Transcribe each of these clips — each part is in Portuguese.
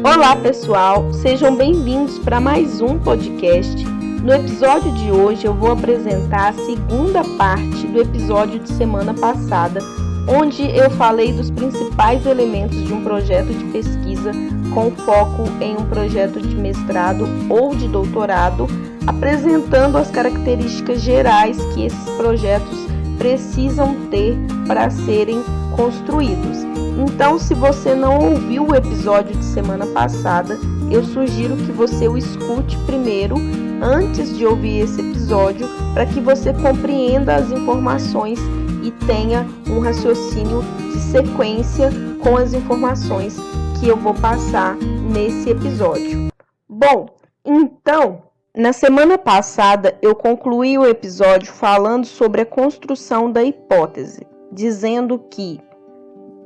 Olá pessoal, sejam bem-vindos para mais um podcast. No episódio de hoje eu vou apresentar a segunda parte do episódio de semana passada, onde eu falei dos principais elementos de um projeto de pesquisa com foco em um projeto de mestrado ou de doutorado, apresentando as características gerais que esses projetos precisam ter para serem construídos. Então, se você não ouviu o episódio de semana passada, eu sugiro que você o escute primeiro, antes de ouvir esse episódio, para que você compreenda as informações e tenha um raciocínio de sequência com as informações que eu vou passar nesse episódio. Bom, então, na semana passada eu concluí o episódio falando sobre a construção da hipótese, dizendo que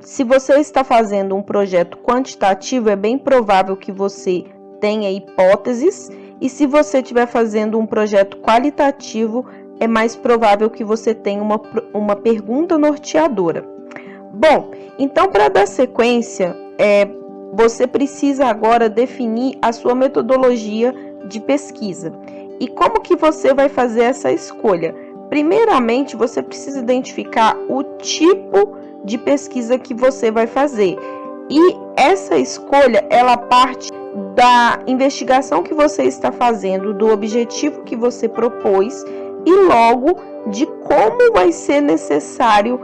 se você está fazendo um projeto quantitativo, é bem provável que você tenha hipóteses, e se você estiver fazendo um projeto qualitativo, é mais provável que você tenha uma pergunta norteadora. Bom, então para dar sequência, você precisa agora definir a sua metodologia de pesquisa. E como que você vai fazer essa escolha? Primeiramente, você precisa identificar o tipo de pesquisa que você vai fazer. E essa escolha, ela parte da investigação que você está fazendo, do objetivo que você propôs e logo de como vai ser necessário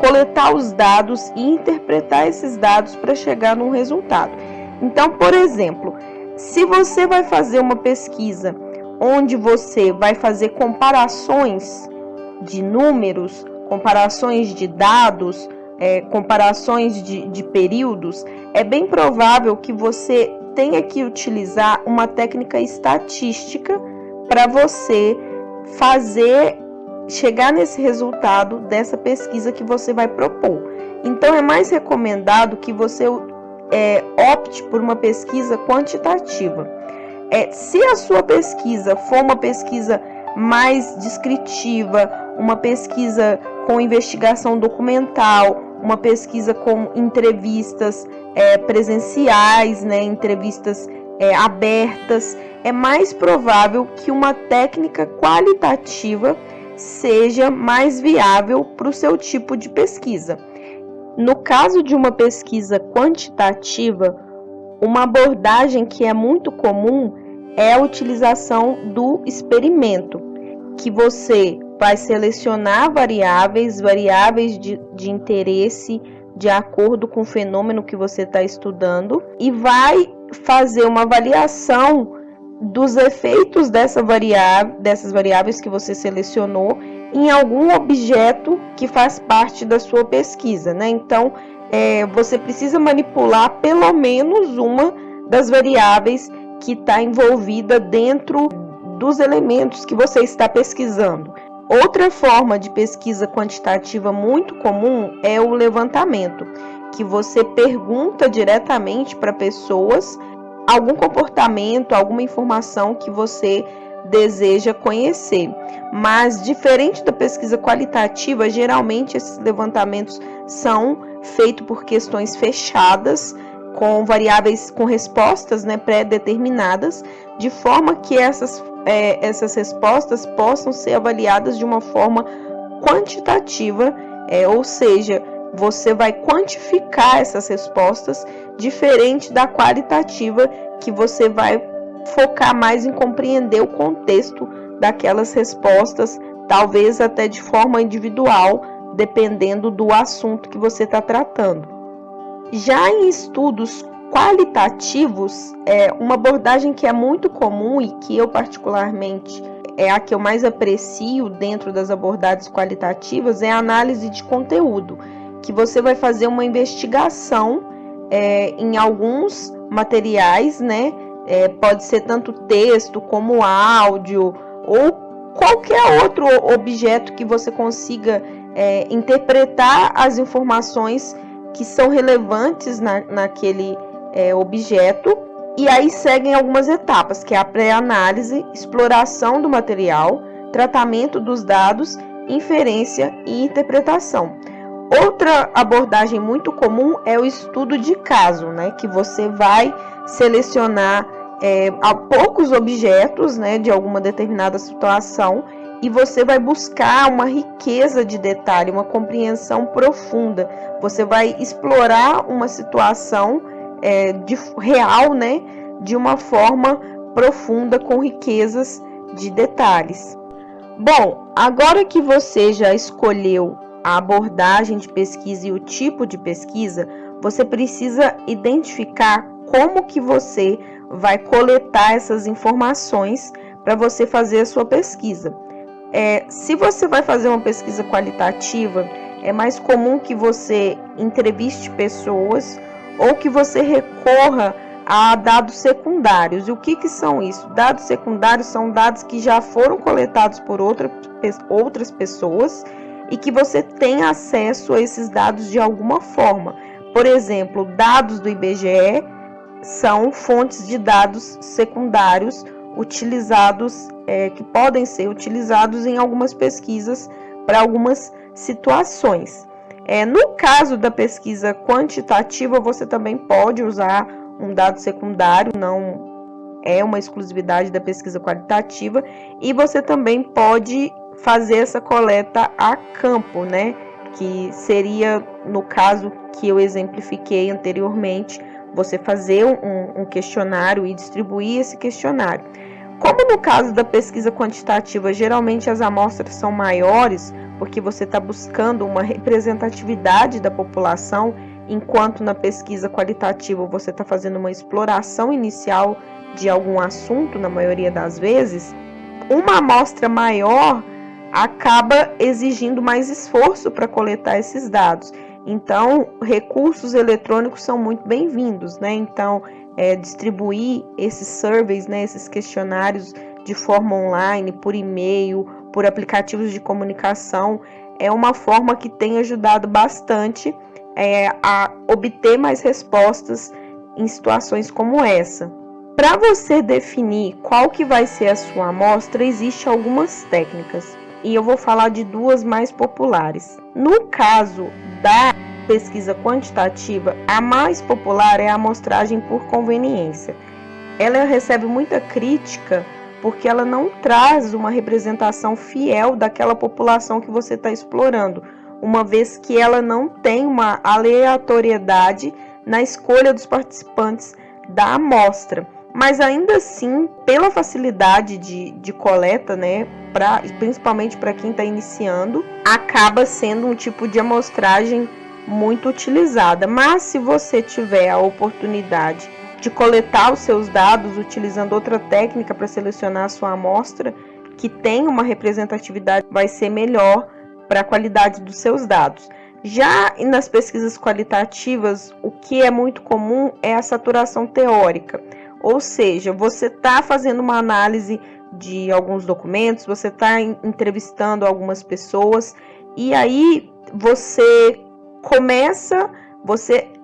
coletar os dados e interpretar esses dados para chegar num resultado. Então, por exemplo, se você vai fazer uma pesquisa onde você vai fazer comparações de números, comparações de dados, comparações de períodos, é bem provável que você tenha que utilizar uma técnica estatística para você chegar nesse resultado dessa pesquisa que você vai propor. Então, é mais recomendado que você opte por uma pesquisa quantitativa. Se a sua pesquisa for uma pesquisa mais descritiva, uma pesquisa com investigação documental, uma pesquisa com entrevistas presenciais, entrevistas abertas, é mais provável que uma técnica qualitativa seja mais viável para o seu tipo de pesquisa. No caso de uma pesquisa quantitativa, uma abordagem que é muito comum é a utilização do experimento, que você vai selecionar variáveis de interesse de acordo com o fenômeno que você está estudando e vai fazer uma avaliação dos efeitos dessas variáveis que você selecionou em algum objeto que faz parte da sua pesquisa, né? Então, você precisa manipular pelo menos uma das variáveis que está envolvida dentro dos elementos que você está pesquisando. Outra forma de pesquisa quantitativa muito comum é o levantamento, que você pergunta diretamente para pessoas algum comportamento, alguma informação que você deseja conhecer. Mas, diferente da pesquisa qualitativa, geralmente esses levantamentos são feitos por questões fechadas, com variáveis, com respostas pré-determinadas, de forma que essas respostas possam ser avaliadas de uma forma quantitativa, ou seja, você vai quantificar essas respostas, diferente da qualitativa, que você vai focar mais em compreender o contexto daquelas respostas, talvez até de forma individual, dependendo do assunto que você está tratando. Já em estudos qualitativos, uma abordagem que é muito comum e que eu particularmente é a que eu mais aprecio dentro das abordagens qualitativas, é a análise de conteúdo, que você vai fazer uma investigação em alguns materiais, pode ser tanto texto como áudio ou qualquer outro objeto que você consiga interpretar as informações que são relevantes naquele objeto, e aí seguem algumas etapas, que é a pré-análise, exploração do material, tratamento dos dados, inferência e interpretação. Outra abordagem muito comum é o estudo de caso, né? Que você vai selecionar poucos objetos, né, de alguma determinada situação, e você vai buscar uma riqueza de detalhe, uma compreensão profunda. Você vai explorar uma situação real, né, de uma forma profunda, com riquezas de detalhes. Bom, agora que você já escolheu a abordagem de pesquisa e o tipo de pesquisa, você precisa identificar como que você vai coletar essas informações para você fazer a sua pesquisa. Se você vai fazer uma pesquisa qualitativa, é mais comum que você entreviste pessoas ou que você recorra a dados secundários. E o que são isso? Dados secundários são dados que já foram coletados por outras pessoas e que você tem acesso a esses dados de alguma forma. Por exemplo, dados do IBGE são fontes de dados secundários utilizados, que podem ser utilizados em algumas pesquisas para algumas situações. No caso da pesquisa quantitativa, você também pode usar um dado secundário, não é uma exclusividade da pesquisa qualitativa, e você também pode fazer essa coleta a campo, né? Que seria, no caso que eu exemplifiquei anteriormente, você fazer um questionário e distribuir esse questionário. Como no caso da pesquisa quantitativa, geralmente as amostras são maiores, porque você está buscando uma representatividade da população, enquanto na pesquisa qualitativa você está fazendo uma exploração inicial de algum assunto, na maioria das vezes, uma amostra maior acaba exigindo mais esforço para coletar esses dados. Então, recursos eletrônicos são muito bem-vindos, né? Então, distribuir esses surveys, né, esses questionários de forma online, por e-mail, por aplicativos de comunicação, é uma forma que tem ajudado bastante a obter mais respostas em situações como essa. Para você definir qual que vai ser a sua amostra, existem algumas técnicas, e eu vou falar de duas mais populares. No caso da pesquisa quantitativa, a mais popular é a amostragem por conveniência. Ela recebe muita crítica porque ela não traz uma representação fiel daquela população que você está explorando, uma vez que ela não tem uma aleatoriedade na escolha dos participantes da amostra. Mas ainda assim, pela facilidade de coleta, né, principalmente para quem está iniciando, acaba sendo um tipo de amostragem muito utilizada. Mas se você tiver a oportunidade de coletar os seus dados utilizando outra técnica para selecionar a sua amostra, que tem uma representatividade, vai ser melhor para a qualidade dos seus dados. Já nas pesquisas qualitativas, o que é muito comum é a saturação teórica, ou seja, você está fazendo uma análise de alguns documentos, você está entrevistando algumas pessoas, e aí você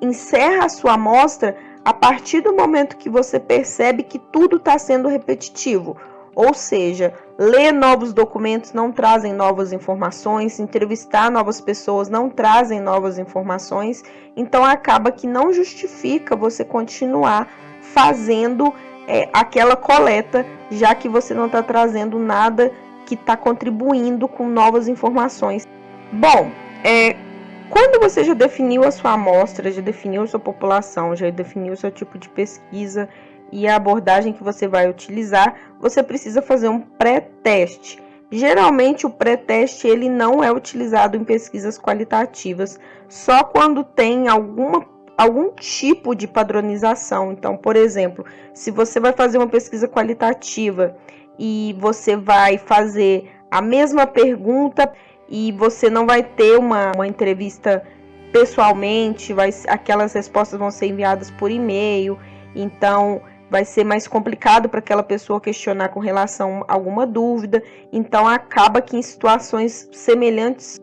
encerra a sua amostra a partir do momento que você percebe que tudo está sendo repetitivo. Ou seja, ler novos documentos não trazem novas informações, entrevistar novas pessoas não trazem novas informações, então acaba que não justifica você continuar fazendo aquela coleta, já que você não está trazendo nada que está contribuindo com novas informações. Bom, quando você já definiu a sua amostra, já definiu a sua população, já definiu o seu tipo de pesquisa e a abordagem que você vai utilizar, você precisa fazer um pré-teste. Geralmente o pré-teste ele não é utilizado em pesquisas qualitativas, só quando tem algum tipo de padronização. Então, por exemplo, se você vai fazer uma pesquisa qualitativa e você vai fazer a mesma pergunta e você não vai ter uma entrevista pessoalmente, aquelas respostas vão ser enviadas por e-mail, então vai ser mais complicado para aquela pessoa questionar com relação a alguma dúvida. Então acaba que em situações semelhantes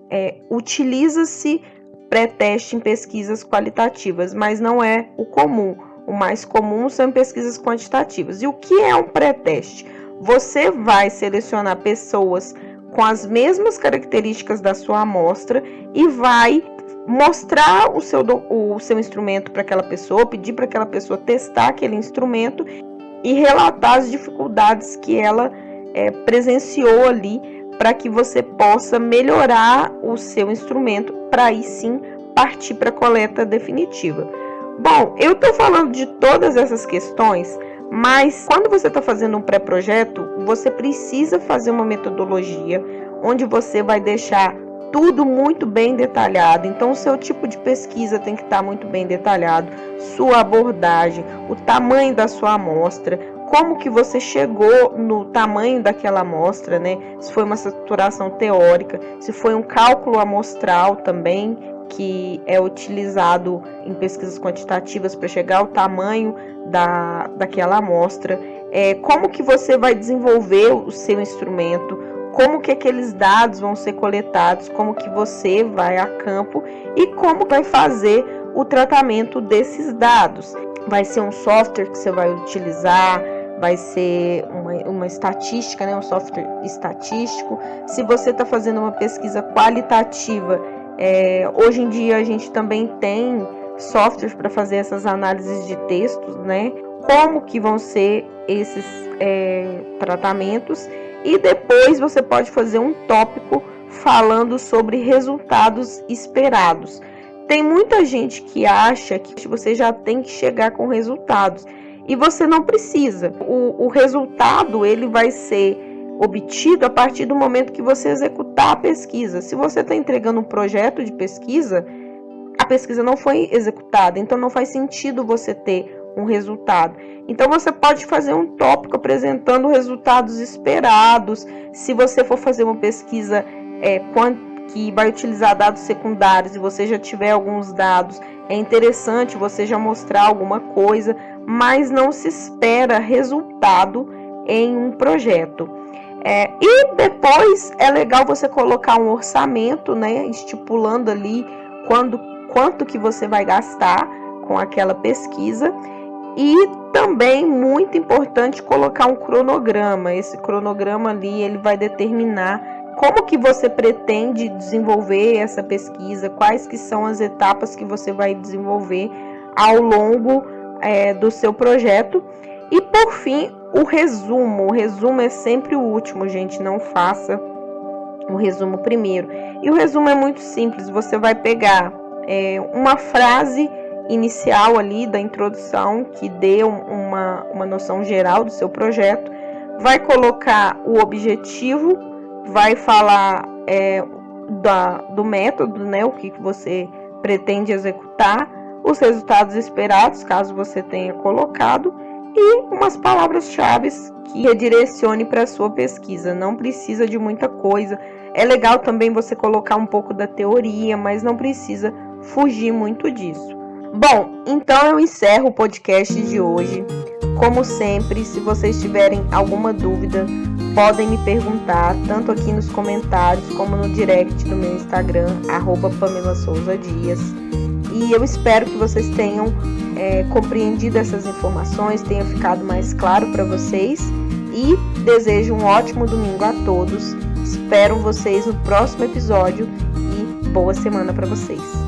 utiliza-se pré-teste em pesquisas qualitativas, mas não é o comum. O mais comum são pesquisas quantitativas. E o que é um pré-teste? Você vai selecionar pessoas com as mesmas características da sua amostra e vai mostrar o seu instrumento para aquela pessoa, pedir para aquela pessoa testar aquele instrumento e relatar as dificuldades que ela presenciou ali, para que você possa melhorar o seu instrumento, para aí sim partir para a coleta definitiva. Bom, eu estou falando de todas essas questões, mas quando você está fazendo um pré-projeto, você precisa fazer uma metodologia onde você vai deixar tudo muito bem detalhado. Então, o seu tipo de pesquisa tem que estar muito bem detalhado, sua abordagem, o tamanho da sua amostra, como que você chegou no tamanho daquela amostra, né? Se foi uma saturação teórica, se foi um cálculo amostral também, que é utilizado em pesquisas quantitativas para chegar ao tamanho daquela amostra, como que você vai desenvolver o seu instrumento, como que aqueles dados vão ser coletados, como que você vai a campo e como vai fazer o tratamento desses dados. Vai ser um software que você vai utilizar, vai ser uma estatística, né? Um software estatístico. Se você está fazendo uma pesquisa qualitativa, hoje em dia a gente também tem softwares para fazer essas análises de textos, né? Como que vão ser esses tratamentos. E depois você pode fazer um tópico falando sobre resultados esperados. Tem muita gente que acha que você já tem que chegar com resultados. E você não precisa. O resultado ele vai ser obtido a partir do momento que você executar a pesquisa. Se você está entregando um projeto de pesquisa, a pesquisa não foi executada. Então não faz sentido você ter um resultado. Então você pode fazer um tópico apresentando resultados esperados. Se você for fazer uma pesquisa que vai utilizar dados secundários e você já tiver alguns dados, é interessante você já mostrar alguma coisa, mas não se espera resultado em um projeto. E depois é legal você colocar um orçamento, né, estipulando ali quanto que você vai gastar com aquela pesquisa. E também, muito importante, colocar um cronograma. Esse cronograma ali, ele vai determinar como que você pretende desenvolver essa pesquisa, quais que são as etapas que você vai desenvolver ao longo do seu projeto. E, por fim, o resumo. O resumo é sempre o último, gente. Não faça o resumo primeiro. E o resumo é muito simples. Você vai pegar uma frase inicial ali da introdução que dê uma noção geral do seu projeto, vai colocar o objetivo, vai falar do método, né, o que você pretende executar, os resultados esperados, caso você tenha colocado, e umas palavras-chave que redirecione para a sua pesquisa. Não precisa de muita coisa. É legal também você colocar um pouco da teoria, mas não precisa fugir muito disso. Bom, então eu encerro o podcast de hoje. Como sempre, se vocês tiverem alguma dúvida, podem me perguntar, tanto aqui nos comentários, como no direct do meu Instagram, @PamelaSouzaDias. E eu espero que vocês tenham compreendido essas informações, tenha ficado mais claro para vocês. E desejo um ótimo domingo a todos. Espero vocês no próximo episódio e boa semana para vocês.